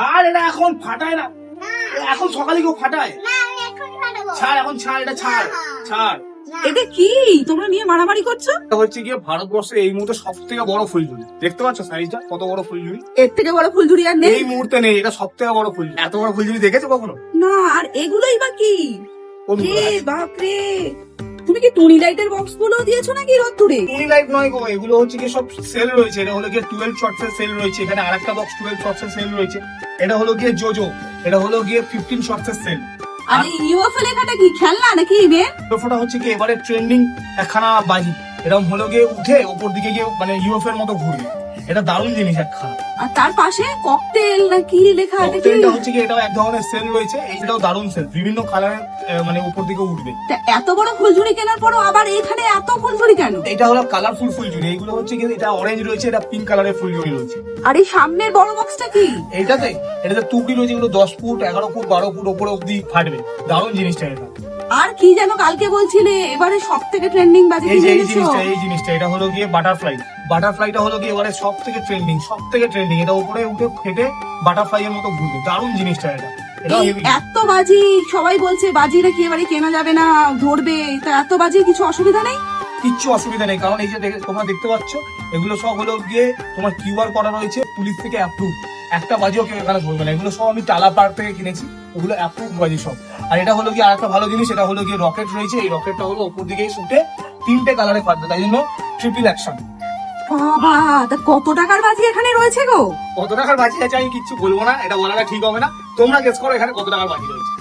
ছাড়, এটা এখন ফাটায় না, এখন সকালে কেউ ফাটায়? ছাড়, এখন ছাড়, এটা ছাড়, ছাড়। এটা কি তোমরা নিয়ে মারামারি করছো? এটা হচ্ছে গিয়ে ভারতবর্ষের এই মুহূর্তে সব থেকে বড় ফুলঝুরি। দেখতে পাচ্ছ সাইজটা কত বড় ফুলঝুরি? এর থেকে বড় ফুলঝুরি আর নেই এই মুহূর্তে নেই, এটা সব থেকে বড় ফুলঝুরি। এত বড় ফুলঝুরি দেখেছো কখনো? না। আর এগুলোই বা কি? কোনগুলো? এ বাপরে, তুমি কি টুনি লাইটের বক্স গুলো দিয়েছো নাকি রোদ্দুরে? টুনি লাইট নয় গো, এগুলো হচ্ছে কি সব সেল রয়েছে। এটা হলো গিয়ে 12 শর্টস এর সেল রয়েছে। এখানে আরেকটা বক্স 12 শর্টস এর সেল রয়েছে। এটা হলো গিয়ে জোজো, এটা হলো গিয়ে 15 শর্টস এর সেল। আর এই ইউএফএল লেখাটা কি খেলনা নাকি ইভেন্ট? ইউএফওটা হচ্ছে কি এবারে ট্রেন্ডিং একখানা বাজি। এরকম হলো গিয়ে উঠে ওপর দিকে গিয়ে মানে ইউএফ এর মতো ঘুরবে। এটা দারুণ জিনিস একখানা। আর তার পাশে ককটেল না কি লেখা আছে কি? ককটেলটা হচ্ছে কি এটাও এক ধরনের সেল রয়েছে। এইটাও দারুণ সেল, বিভিন্ন কালারের মানে উপর দিকে উঠবে। তা এত বড় ফুলঝুরি কেনার পরও আবার এখানে এত ফুলঝুরি কেন? এটা হলো কালারফুল ফুলঝুরি। এইগুলো হচ্ছে কি এটা অরেঞ্জ রয়েছে, এটা পিঙ্ক কালারের ফুলঝুরি রয়েছে। আর এই সামনের বড় বক্সটা কি? এটাতে তুবড়ি রয়েছে, এগুলো 10 ফুট 11 ফুট 12 ফুট উপরে অব্দি ফাটবে। দারুণ জিনিসটা এটা। আর কি যেন কালকে বলছিলে এবারে সব থেকে ট্রেন্ডিং বাজে এই কি যে এই জেনেছো? জিনিসটা এটা হলো গিয়ে বাটারফ্লাই। বাটারফ্লাইটা হলো গিয়ে এবারে সব থেকে ট্রেন্ডিং। এটা উপরে উঠে ফেটে বাটারফ্লাই এর মতো ঘুরবে। দারুণ জিনিসটা এটা। এটাও এই হেভি। এত বাজি সবাই বলছে বাজি নাকি এবারে কেনা যাবে না, ধরবে। তা এত বাজি কিছু অসুবিধা নেই? কিচ্ছু অসুবিধা নেই, কারণ এই যে তোমরা দেখতে পাচ্ছ এগুলো সব হলো গিয়ে তোমার কিউআর করা রয়েছে, পুলিশ থেকে অ্যাপ্রুভ। একটা বাজিও কেউ এখানে ধরবে না। এগুলো সব আমি টালা পার্ক থেকে কিনেছি, ওগুলো অ্যাপ্রুভ বাজি সব। আর এটা হলো গিয়ে আরেকটা ভালো জিনিস, এটা হলো গিয়ে রকেট রয়েছে। এই রকেটটা হলো উপর দিকে শুটে 3টে কালারে ফাটবে, তাই জন্য ট্রিপল অ্যাকশন। বাবা, তা কত টাকার বাজি এখানে রয়েছে গো? কত টাকার বাজি আছে আমি কিচ্ছু বলবো না, এটা বলাটা ঠিক হবে না। তোমরা গেস করো এখানে কত টাকার বাজি রয়েছে।